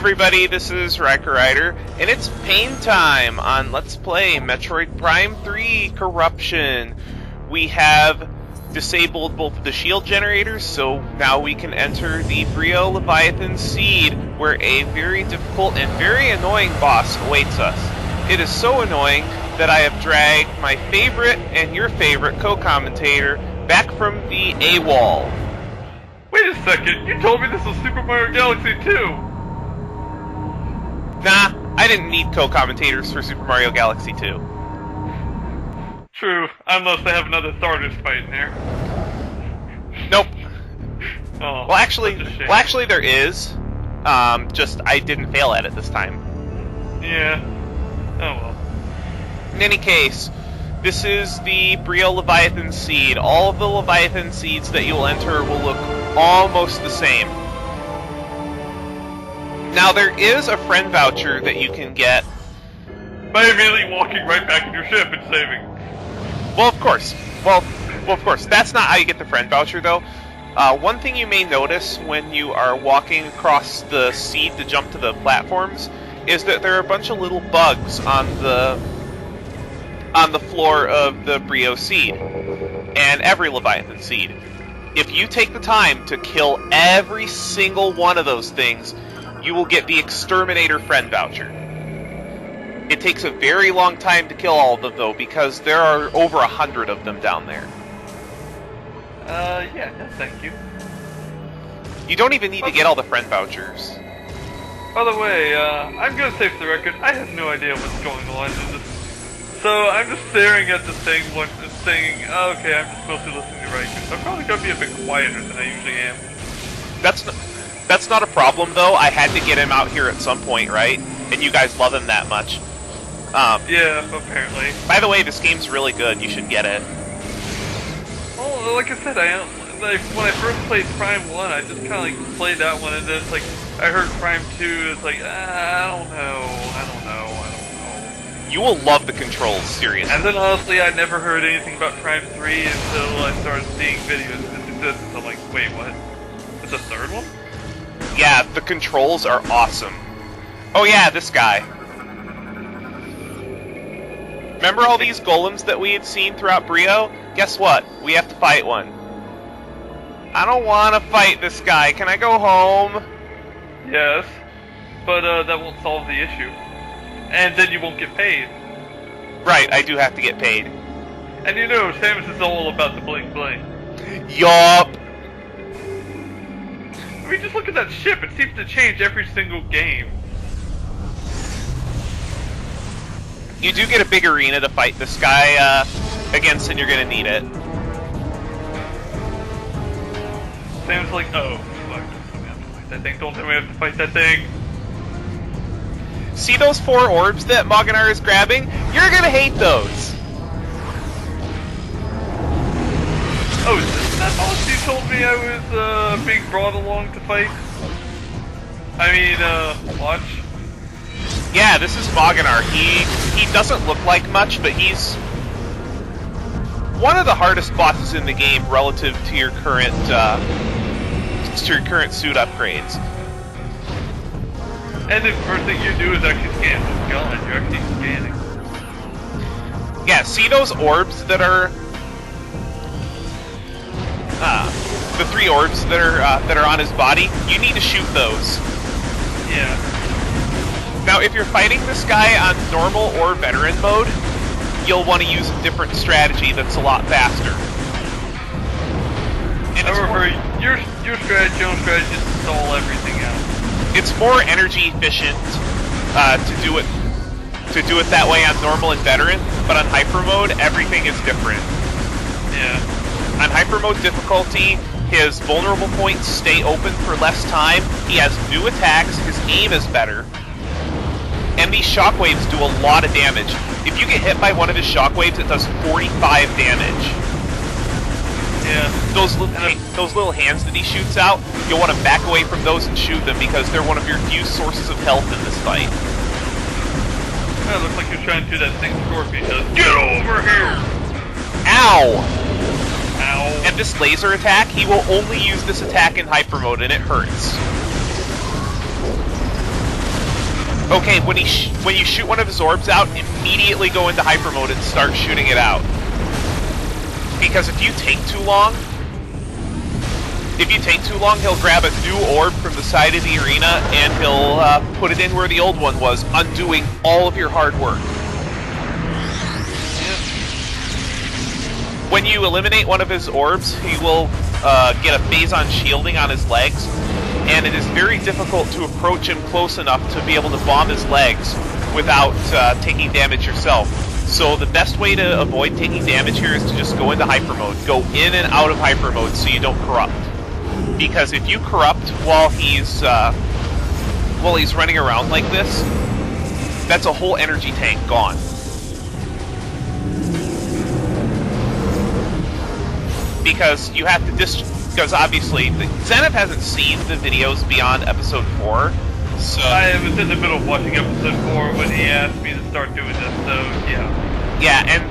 everybody, this is Riker Rider, and it's pain time on Let's Play Metroid Prime 3 Corruption. We have disabled both of the shield generators, so now we can enter the Brio Leviathan Seed, where a very difficult and very annoying boss awaits us. It is so annoying that I have dragged my favorite and your favorite co-commentator back from the AWOL. Wait a second, you told me this was Super Mario Galaxy 2! Nah, I didn't need co-commentators for Super Mario Galaxy 2. True, unless they have another Stardust fight in there. Nope. Oh, well, actually, there is. Just I didn't fail at it this time. Yeah. Oh well. In any case, this is the Brio Leviathan Seed. All of the Leviathan Seeds that you will enter will look almost the same. Now, there is a friend voucher that you can get by immediately walking right back in your ship and saving. Well, of course. Well, of course. That's not how you get the friend voucher, though. One thing you may notice when you are walking across the seed to jump to the platforms is that there are a bunch of little bugs on the floor of the Brio Seed, and every Leviathan Seed. If you take the time to kill every single one of those things, you will get the Exterminator friend voucher. It takes a very long time to kill all of them, though, because there are over 100 of them down there. Yeah, no, thank you. You don't even need to get all the friend vouchers. By the way, I'm gonna say for the record, I have no idea what's going on in this. So I'm just staring at the thing, thinking, oh, okay, I'm just supposed to listen to Riker. So I'm probably gonna be a bit quieter than I usually am. That's not a problem, though. I had to get him out here at some point, right? And you guys love him that much. Yeah, apparently. By the way, this game's really good. You should get it. Well, like I said, when I first played Prime 1, I just kind of like played that one, and then it's like, I heard Prime 2, it's like, I don't know. You will love the controls, seriously. And then honestly, I never heard anything about Prime 3 until I started seeing videos of its existence. I'm like, wait, what? It's a third one? Yeah, the controls are awesome. Oh yeah, this guy. Remember all these golems that we had seen throughout Brio? Guess what? We have to fight one. I don't want to fight this guy. Can I go home? Yes, but that won't solve the issue. And then you won't get paid. Right, I do have to get paid. And you know, Samus is all about the bling bling. Yup. I mean, just look at that ship. It seems to change every single game. You do get a big arena to fight this guy against, and you're going to need it. Sam's like, oh, fuck, don't have to fight that thing. Don't tell me I have to fight that thing. See those 4 orbs that Mogenar is grabbing? You're going to hate those. Oh, is this that boss you told me I was being brought along to fight? I mean, watch. Yeah, this is Mogenar. He doesn't look like much, but he's one of the hardest bosses in the game relative to your current suit upgrades. And the first thing you do is actually scan his gun. You're actually scanning. Yeah, see those orbs that are the 3 orbs that are on his body? You need to shoot those. Yeah. Now, if you're fighting this guy on normal or veteran mode, you'll want to use a different strategy that's a lot faster. And however, your strategy, is to stall everything out. It's more energy efficient to do it that way on normal and veteran, but on Hypermode, everything is different. Yeah. On Hypermode difficulty, his vulnerable points stay open for less time, he has new attacks, his aim is better, and these shockwaves do a lot of damage. If you get hit by one of his shockwaves, it does 45 damage. Yeah. Those little hands that he shoots out, you'll want to back away from those and shoot them because they're one of your few sources of health in this fight. Yeah, it looks like you're trying to do that thing Scorpion does. Get over here! Ow! Ow. And this laser attack, he will only use this attack in Hypermode, and it hurts. Okay, when you shoot one of his orbs out, immediately go into Hypermode and start shooting it out. Because if you take too long, he'll grab a new orb from the side of the arena and he'll put it in where the old one was, undoing all of your hard work. When you eliminate one of his orbs, he will get a phase-on shielding on his legs, and it is very difficult to approach him close enough to be able to bomb his legs without taking damage yourself. So the best way to avoid taking damage here is to just go into Hypermode. Go in and out of Hypermode so you don't corrupt. Because if you corrupt while he's running around like this, that's a whole energy tank gone. Because you have to because obviously Zenith hasn't seen the videos beyond episode 4, so I was in the middle of watching episode 4 when he asked me to start doing this, so yeah. Yeah, and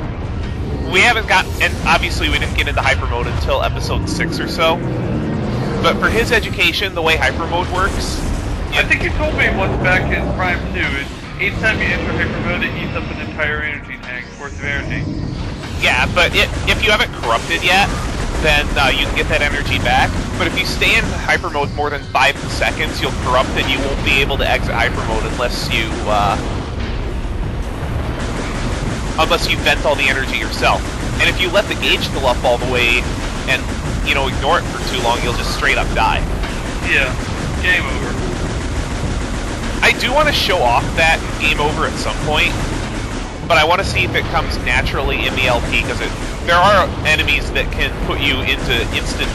we haven't and obviously we didn't get into Hypermode until episode 6 or so. But for his education, the way Hypermode works, I think you told me once back in Prime 2, each time you enter Hypermode, it eats up an entire energy tank worth of energy. Yeah, but if you haven't corrupted yet, then you can get that energy back. But if you stay in Hypermode more than 5 seconds, you'll corrupt and you won't be able to exit Hypermode unless you vent all the energy yourself. And if you let the gauge fill up all the way and ignore it for too long, you'll just straight up die. Yeah, game over. I do want to show off that game over at some point, but I want to see if it comes naturally in the LP, because there are enemies that can put you into instant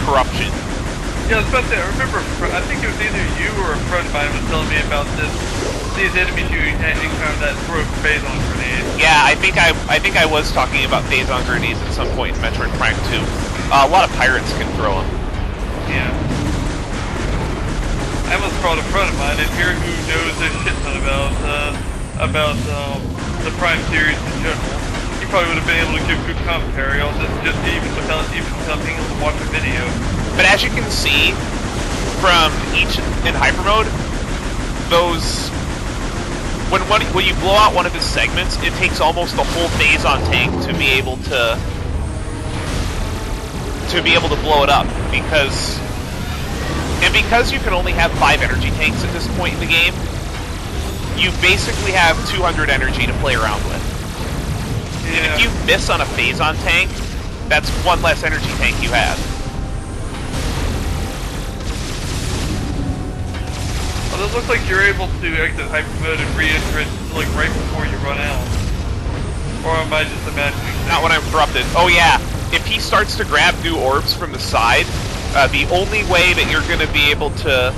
corruption. Yeah, I was about to say, I remember, I think it was either you or a friend of mine was telling me about these enemies you encounter that throw phase-on grenades. Yeah, I think I was talking about phase-on grenades at some point in Metroid Prime 2. A lot of pirates can throw them. Yeah. I almost called a friend of mine in here who knows a shit ton about the Prime series in general. He probably would have been able to give good commentary on this even without being able to watch a video. But as you can see from each in Hypermode, when you blow out one of his segments, it takes almost a whole phase-on tank to be able to blow it up, because you can only have 5 energy tanks at this point in the game, you basically have 200 energy to play around with. Yeah. And if you miss on a phase-on tank, that's one less energy tank you have. Well, it looks like you're able to exit Hypermode and re-enter it like right before you run out. Or am I just imagining things? Not when I'm corrupted. Oh yeah, if he starts to grab new orbs from the side, the only way that you're going to be able to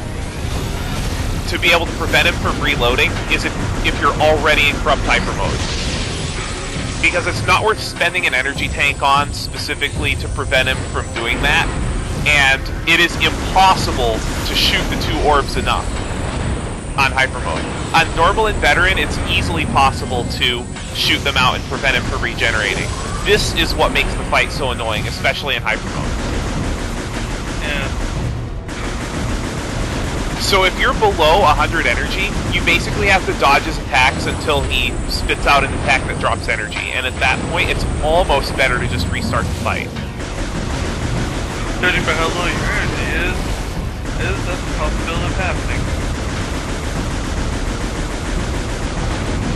prevent him from reloading is if you're already in corrupt Hypermode. Because it's not worth spending an energy tank on specifically to prevent him from doing that, and it is impossible to shoot the 2 orbs enough on Hypermode. On Normal and Veteran, it's easily possible to shoot them out and prevent him from regenerating. This is what makes the fight so annoying, especially in Hypermode. Yeah. So if you're below 100 energy, you basically have to dodge his attacks until he spits out an attack that drops energy, and at that point, it's almost better to just restart the fight. Judging by how low your energy is that's a possibility of happening.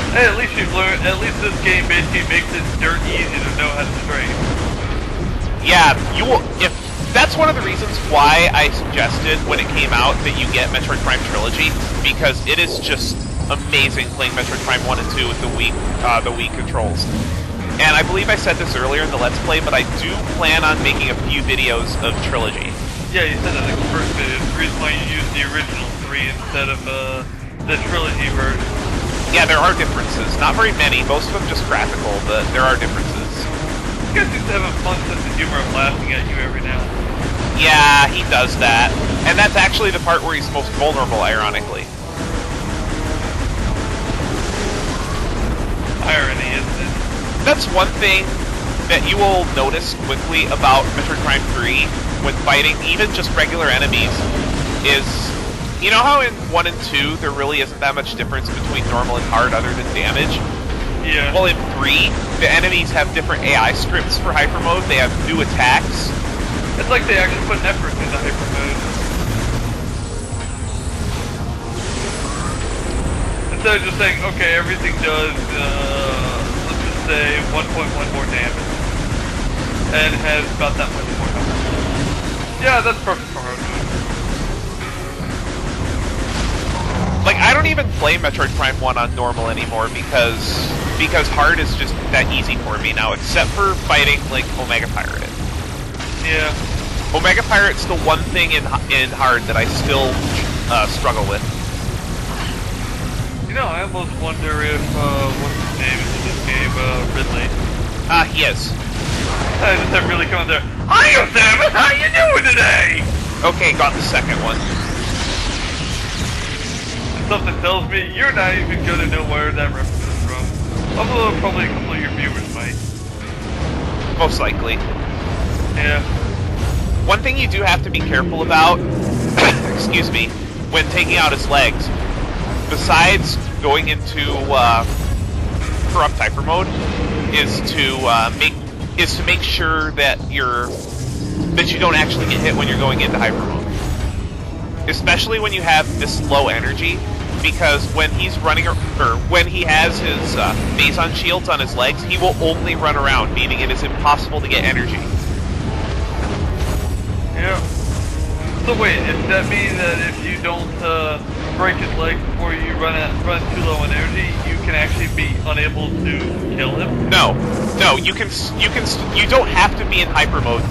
Hey, at least you've learned. At least this game basically makes it dirt easy to know how to strain. Yeah, you will. If that's one of the reasons why I suggested when it came out that you get Metroid Prime Trilogy, because it is just amazing playing Metroid Prime 1 and 2 with the Wii controls. And I believe I said this earlier in the Let's Play, but I do plan on making a few videos of Trilogy. Yeah, you said that in the first video. The reason why you used the original 3 instead of the Trilogy version. Yeah, there are differences. Not very many. Most of them just graphical, but there are differences. This guy seems to have a fun sense of humor of laughing at you every now and then. Yeah, he does that. And that's actually the part where he's most vulnerable, ironically. Irony, isn't it? That's one thing that you will notice quickly about Metroid Prime 3 when fighting even just regular enemies is, you know how in 1 and 2, there really isn't that much difference between normal and hard other than damage. Yeah. Well, in 3, the enemies have different AI scripts for Hypermode. They have new attacks. It's like they actually put effort into Hypermode. Instead of just saying, okay, everything does, let's just say 1.1 more damage. And has about that much more health. Yeah, that's perfect for hard mode. Like, I don't even play Metroid Prime 1 on normal anymore because hard is just that easy for me now, except for fighting, like, Omega Pirate. Yeah. Omega Pirate's the one thing in hard that I still struggle with. You know, I almost wonder if, what's his name is in this game, Ridley. He is. I just have really come there. Hiya, Samus! How you doing today? Okay, got the second one. Something tells me you're not even gonna know where that reference is from. Although probably a couple of your viewers might. Most likely. Yeah. One thing you do have to be careful about, excuse me, when taking out his legs, besides going into corrupt Hypermode, is to make sure that you don't actually get hit when you're going into Hypermode. Especially when you have this low energy, because when he's running, or when he has his Maison shields on his legs, he will only run around, meaning it is impossible to get energy. Yeah. So wait, does that mean that if you don't break his legs before you run too low on energy, you can actually be unable to kill him? No, you don't have to be in Hypermode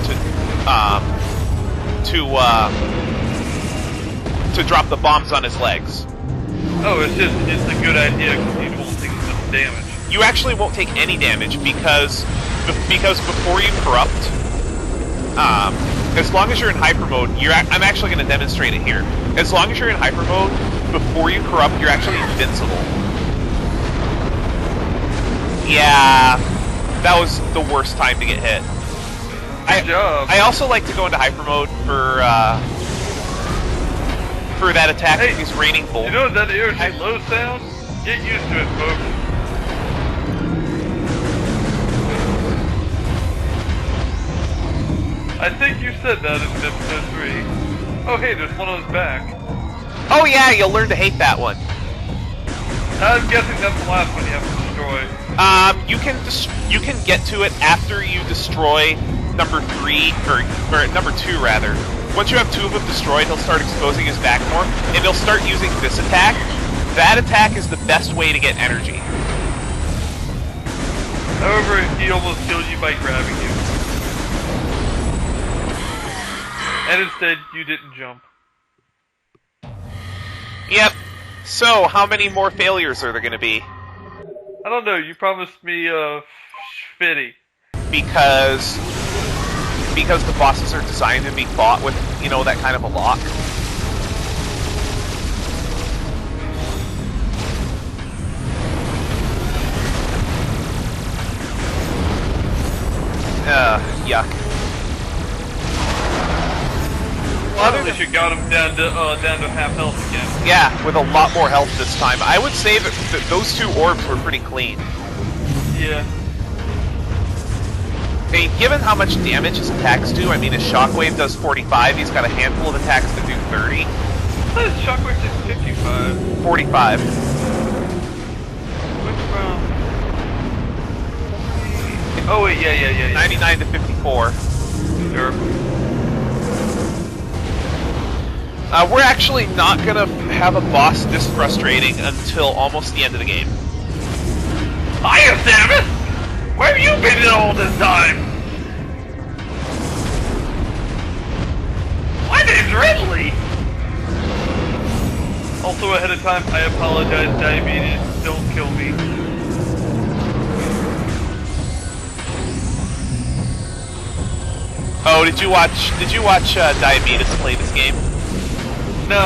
to drop the bombs on his legs. Oh, it's a good idea because you won't take enough damage. You actually won't take any damage because before you corrupt, as long as you're in Hypermode, I'm actually going to demonstrate it here. As long as you're in Hypermode, before you corrupt, you're actually invincible. Yeah, that was the worst time to get hit. Good job. I also like to go into Hypermode for that attack with these raining bolts. You know that energy low sound? Get used to it, folks. I think you said that in episode 3. Oh hey, there's one on his back. Oh yeah, you'll learn to hate that one. I'm guessing that's the last one you have to destroy. You can get to it after you destroy number 3, or number 2 rather. Once you have 2 of them destroyed, he'll start exposing his back more, and he'll start using this attack. That attack is the best way to get energy. However, he almost killed you by grabbing you. And instead, you didn't jump. Yep. So, how many more failures are there going to be? I don't know, you promised me, 50. Because the bosses are designed to be fought with, you know, that kind of a lock. Yuck. Well, at least you got him down to half health again. Yeah, with a lot more health this time. I would say that those 2 orbs were pretty clean. Yeah. I mean, given how much damage his attacks do, I mean, his Shockwave does 45, he's got a handful of attacks that do 30. I thought his Shockwave did 55. 45. Which from? Oh wait, yeah. 99 to 54. Sure. We're actually not gonna have a boss this frustrating until almost the end of the game. Hiya, Samus! Where have you been all this time? My name's Ridley! Also ahead of time, I apologize, Diabetes. Don't kill me. Oh, did you watch Diabetes play this game? No.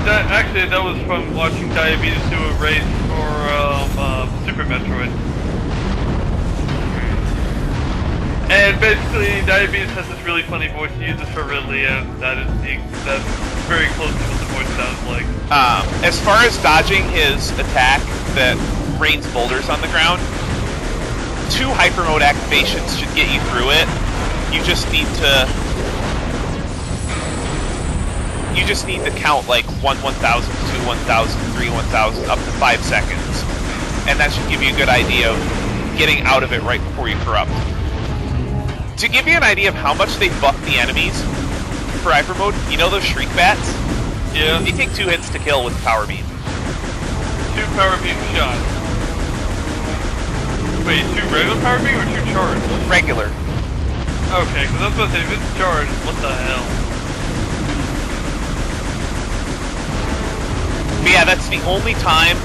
Actually, that was from watching Diabetes do a race for Super Metroid. And basically, Diabetes has this really funny voice he uses for Ridley, and that's very close to what the voice sounds like. As far as dodging his attack that rains boulders on the ground, 2 Hypermode activations should get you through it. You just need to count like 1, 1,000, 2, 1,000, 3, 1,000, up to 5 seconds. And that should give you a good idea of getting out of it right before you corrupt. To give you an idea of how much they buff the enemies for Hypermode, you know those Shriek Bats? Yeah. They take 2 hits to kill with Power Beam. 2 Power Beam shots. Wait, 2 regular Power Beam or 2 charged? Regular. Okay, because I was supposed to say, if it's charged, what the hell? But yeah, that's the only time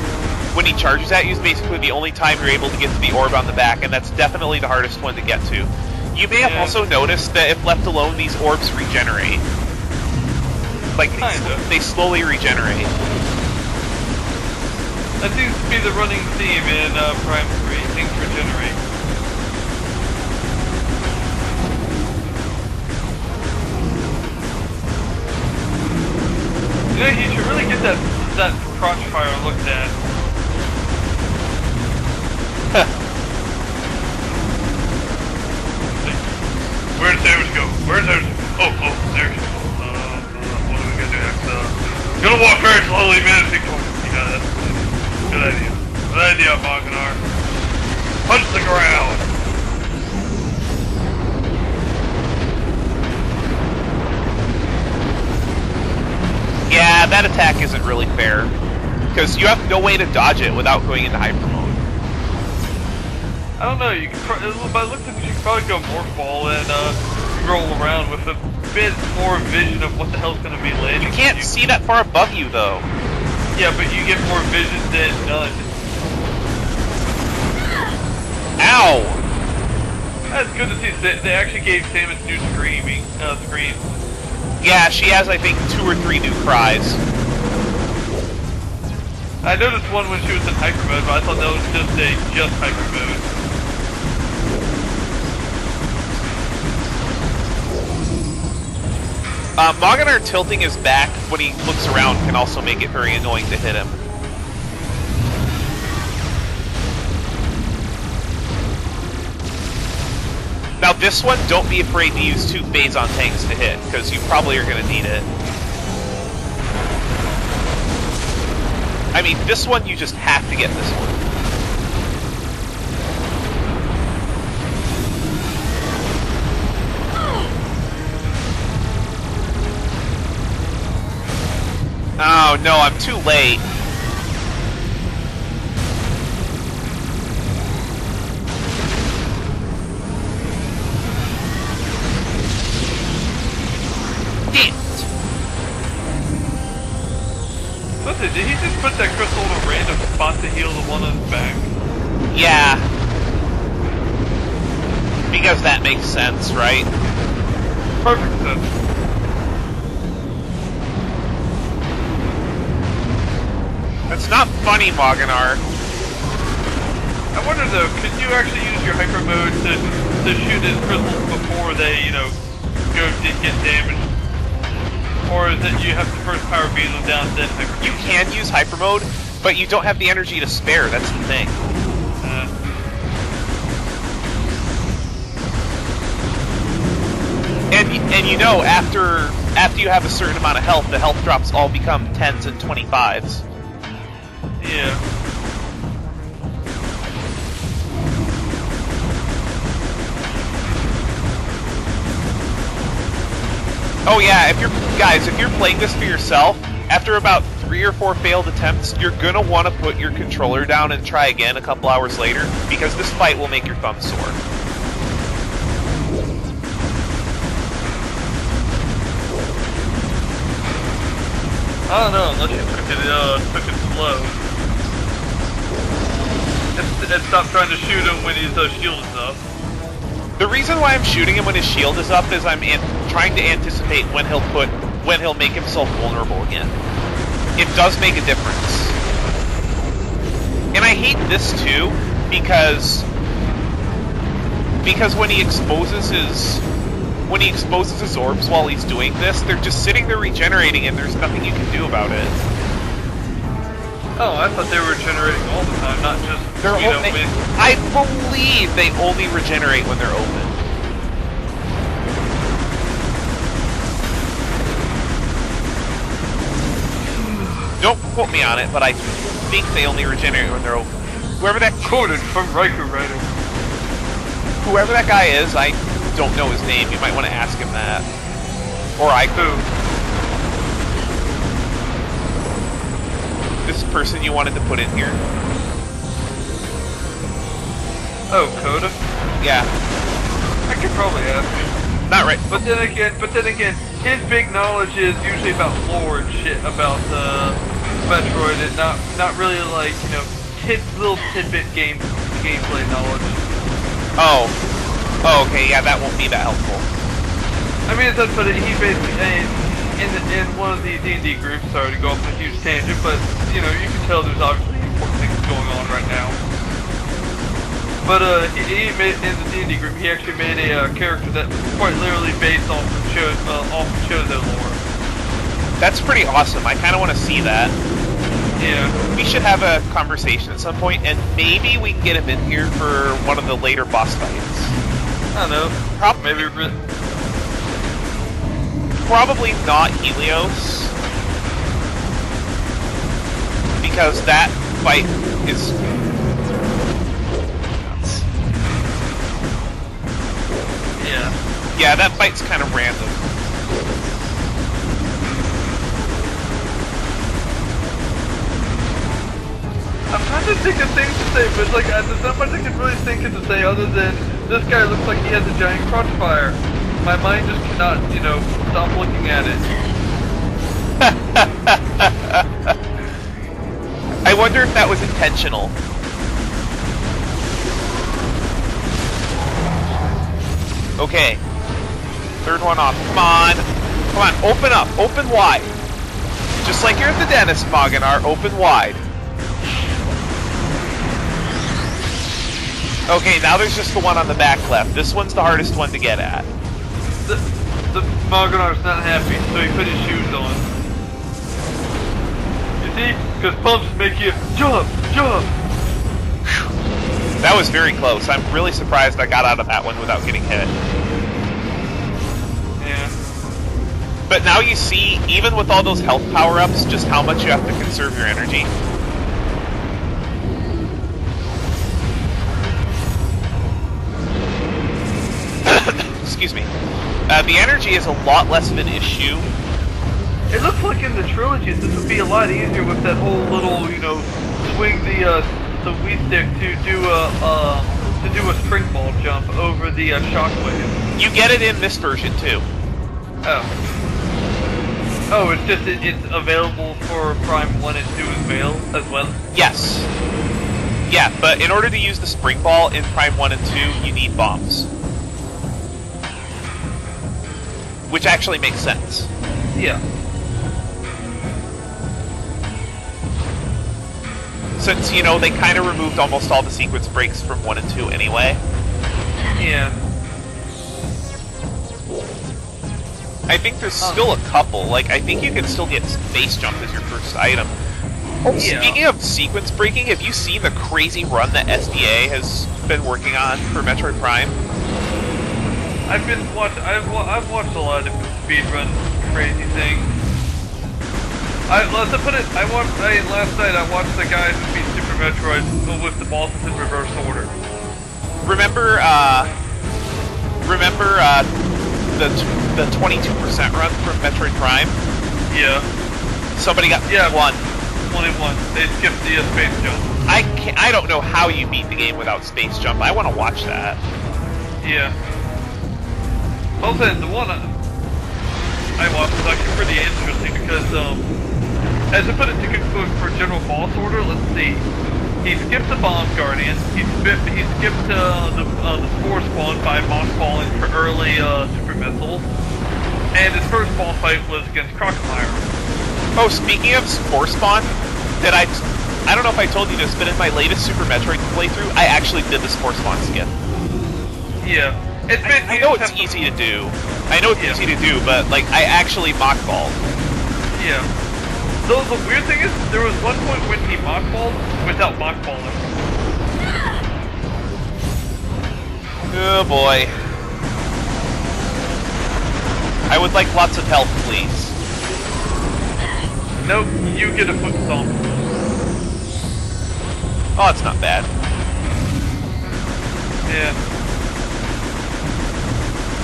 when he charges at you is basically the only time you're able to get to the orb on the back, and that's definitely the hardest one to get to. You may have also noticed that if left alone, these orbs regenerate. Like, they slowly regenerate. That seems to be the running theme in Prime 3, things regenerate. You know, he should really get that crotch fire looked at. Where'd Savage go? Where's Savage? Oh, there he is. What are we gonna do next? Gonna walk very slowly, managing to... Yeah, that's good idea. Good idea, Mogenar. Punch the ground! Yeah, that attack isn't really fair. Because you have no way to dodge it without going into Hypermode. I don't know, you can by the looks of it, you can probably go more fall and roll around with a bit more vision of what the hell's going to be landing. You can't see that far above you, though. Yeah, but you get more vision than none. Ow! That's good to see. They actually gave Samus new scream. Yeah, she has, I think, 2 or 3 new cries. I noticed one when she was in Hypermode, but I thought that was just Hypermode. Mogenar tilting his back when he looks around can also make it very annoying to hit him. Now this one, don't be afraid to use 2 Phazon tanks to hit, because you probably are going to need it. I mean, this one, you just have to get this one. Oh no, I'm too late. Damn it. Listen, did he just put that crystal in a random spot to heal the one on his back? Yeah. Because that makes sense, right? Perfect sense. That's not funny, Mogenar. I wonder though, could you actually use your hyper mode to shoot his crystals before they, go get damaged? Or is it you have to first power beam them down, then hyper beam? You can use hyper mode, but you don't have the energy to spare, that's the thing. And you know, after you have a certain amount of health, the health drops all become 10s and 25s. Yeah. Oh yeah, if you're playing this for yourself, after about 3 or 4 failed attempts, you're gonna want to put your controller down and try again a couple hours later, because this fight will make your thumb sore. I don't know, unless you took it slow. And stop trying to shoot him when his shield is up. The reason why I'm shooting him when his shield is up is I'm trying to anticipate when he'll make himself vulnerable again. It does make a difference. And I hate this too, because Because when he exposes his orbs while he's doing this, they're just sitting there regenerating, and there's nothing you can do about it. Oh, I thought they were regenerating all the time, not just, I believe they only regenerate when they're open. Don't quote me on it, but I think they only regenerate when they're open. Whoever that Quoted from Riker Writer. Whoever that guy is, I don't know his name. You might want to ask him that. Or I could. This person you wanted to put in here. Oh, Coda? Yeah. I could probably ask him. Not right. But then again, his big knowledge is usually about lore and shit about Metroid, and not really like, you know, little tidbit gameplay knowledge. Oh, okay, yeah, that won't be that helpful. I mean, that's what he basically in one of the D&D groups. Sorry to go off on a huge tangent, but you know, you can tell there's obviously important things going on right now. But he made, in the D&D group, he actually made a character that was quite literally based off of Chozo lore. That's pretty awesome. I kind of want to see that. Yeah. We should have a conversation at some point, and maybe we can get him in here for one of the later boss fights. I don't know. Probably not Helios, because that fight is... Yeah, that fight's kind of random. I'm trying to think of things to say, but like, there's not much I can really think of to say other than this guy looks like he has a giant crotch fire. My mind just cannot, you know, stop looking at it. I wonder if that was intentional. Okay. Third one off. Come on. Come on, open up. Open wide. Just like you're at the dentist, Mogenar. Open wide. Okay, now there's just the one on the back left. This one's the hardest one to get at. The Mogenar's not happy, so he put his shoes on. You see? Because pumps make you jump, jump! That was very close. I'm really surprised I got out of that one without getting hit. Yeah. But now you see, even with all those health power-ups, just how much you have to conserve your energy. Excuse me. The energy is a lot less of an issue. It looks like in the trilogies this would be a lot easier with that whole little, you know, swing the Wii stick to do a spring ball jump over the shockwave. You get it in this version too. Oh. Oh, it's just it's available for Prime 1 and 2 as well. Yes. Yeah, but in order to use the spring ball in Prime 1 and 2, you need bombs. Which actually makes sense. Yeah. Since, you know, they kind of removed almost all the sequence breaks from 1 and 2 anyway. Yeah. I think there's still a couple. Like, I think you can still get space jump as your first item. Oh, yeah. Speaking of sequence breaking, have you seen the crazy run that SDA has been working on for Metroid Prime? I've watched a lot of different speedrun crazy things. Last night I watched the guys who beat Super Metroid with the bosses in reverse order. Remember the 22% run from Metroid Prime? Yeah. Somebody got one. 21. They skipped the space jump. I don't know how you beat the game without space jump. I want to watch that. Yeah. Also, the one I watched was actually pretty interesting because, as I put it for general boss order, let's see. He skipped the Bomb Guardian, he skipped the Spore Spawn by mothballing for early super missiles, and his first boss fight was against Crocomire. Oh, speaking of Spore Spawn, I don't know if I told you this, but in my latest Super Metroid playthrough, I actually did the Spore Spawn skip. Yeah. I know it's easy to do. I know it's easy to do, but like I actually mockballed. Yeah. So the weird thing is, there was one point when he mockballed without mockballing. Oh boy. I would like lots of help, please. Nope, you get a foot stomp. Oh, it's not bad. Yeah.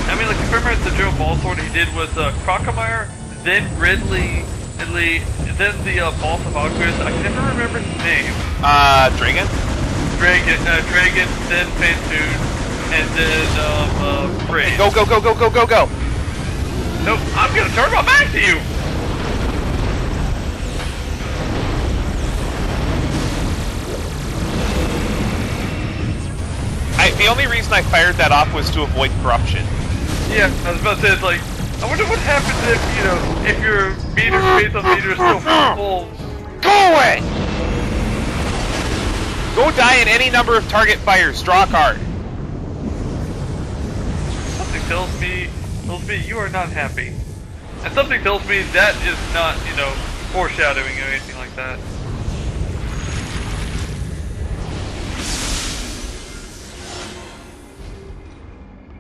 I mean, like, if I remember the Joe Ball Sword he did was Crocomire, then Ridley, then the boss of Hogwarts. I can never remember his name. Dragon? Dragon, then Phantoon, and then, Braid. Go, go, go, go, go, go, go! Nope, I'm gonna turn my back to you! The only reason I fired that off was to avoid corruption. Yeah, I was about to say, it's like, I wonder what happens if, you know, if your meter, base on meter is still full. Go away! Go die in any number of target fires. Draw a card. Something tells me you are not happy. And something tells me that is not, you know, foreshadowing or anything like that.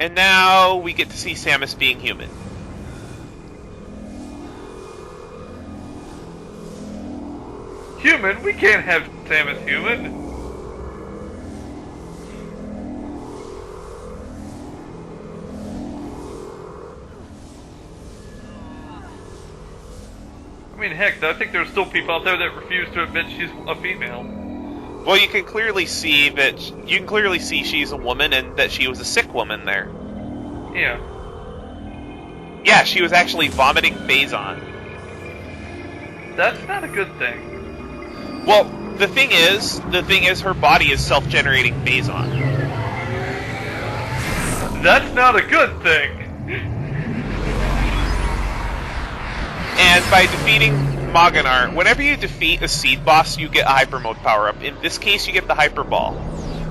And now we get to see Samus being human. Human? We can't have Samus human. I mean, heck, I think there's still people out there that refuse to admit she's a female. Well, you can clearly see she's a woman and that she was a sick woman there. Yeah. Yeah, she was actually vomiting Phazon. That's not a good thing. Well, the thing is her body is self-generating Phazon. That's not a good thing. And by defeating Mogenar, whenever you defeat a seed boss, you get a Hypermode power-up. In this case, you get the Hyper Ball.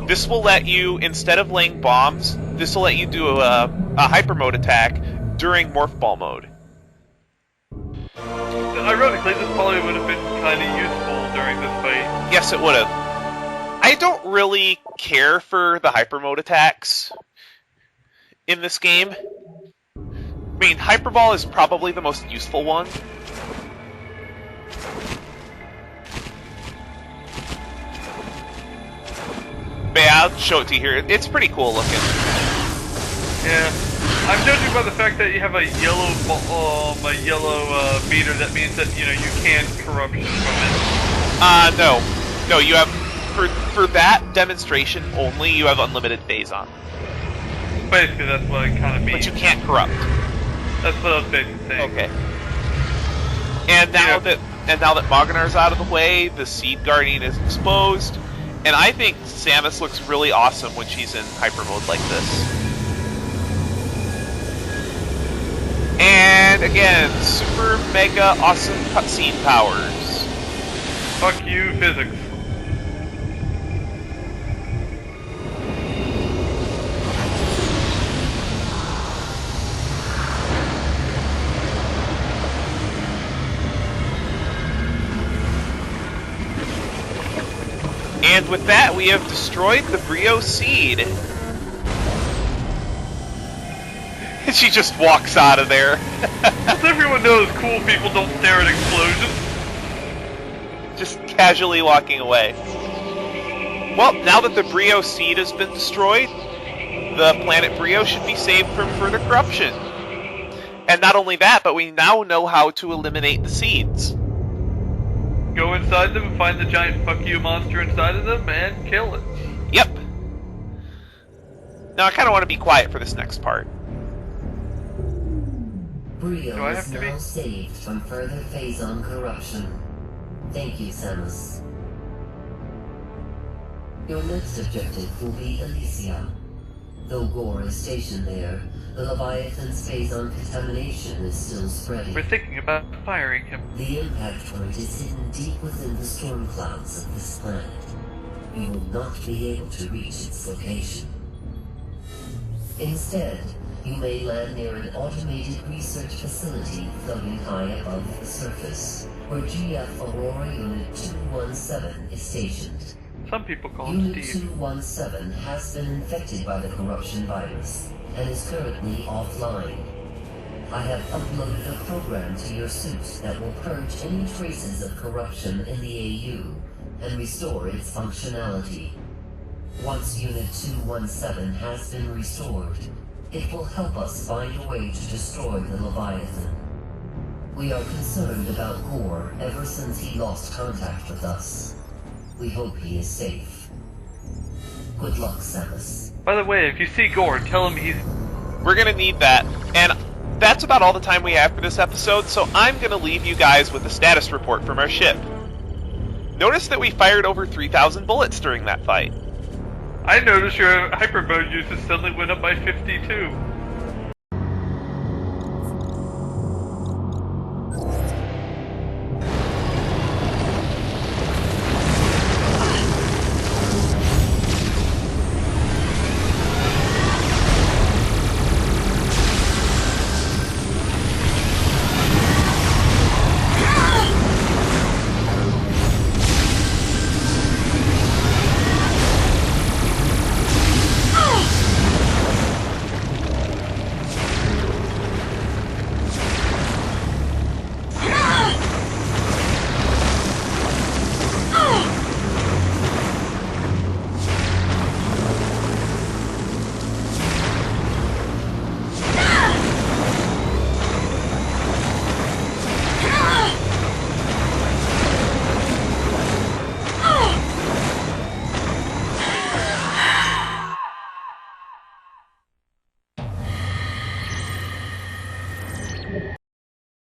This will let you, instead of laying bombs, this will let you do a Hypermode attack during Morph Ball mode. Ironically, this probably would have been kind of useful during this fight. Yes, it would have. I don't really care for the Hypermode attacks in this game. I mean, Hyper Ball is probably the most useful one. But yeah, I'll show it to you here. It's pretty cool looking. Yeah. I'm judging by the fact that you have a yellow meter. That means that, you know, you can corruption from it. No. No, you have... For that demonstration only, you have unlimited Phazon. Basically, that's what I kind of mean. But you can't corrupt. That's what I was basically saying. Okay. And now that Mogenar's out of the way, the Seed Guardian is exposed, and I think Samus looks really awesome when she's in Hyper Mode like this. And again, super mega awesome cutscene powers. Fuck you, physics. And with that, we have destroyed the Brio Seed. And she just walks out of there. As everyone knows, cool people don't stare at explosions. Just casually walking away. Well, now that the Brio Seed has been destroyed, the planet Brio should be saved from further corruption. And not only that, but we now know how to eliminate the seeds. Go inside them and find the giant fuck you monster inside of them and kill it. Yep. Now I kind of want to be quiet for this next part. Brio is now saved from further Phazon corruption. Thank you, Samus. Your next objective will be Elysia. Though Gore is stationed there, the Leviathan's Phazon contamination is still spreading. We're thinking about firing him. The impact point is hidden deep within the storm clouds of this planet. You will not be able to reach its location. Instead, you may land near an automated research facility floating high above the surface, where GF Aurora Unit 217 is stationed. Some people call him Unit Steve. 217 has been infected by the corruption virus and is currently offline. I have uploaded a program to your suit that will purge any traces of corruption in the AU and restore its functionality. Once Unit 217 has been restored, it will help us find a way to destroy the Leviathan. We are concerned about Gore ever since he lost contact with us. We hope he is safe. Good luck, Samus. By the way, if you see Gore, tell him he's... We're gonna need that. And that's about all the time we have for this episode, so I'm gonna leave you guys with a status report from our ship. Notice that we fired over 3,000 bullets during that fight. I noticed your hypermode usage suddenly went up by 52.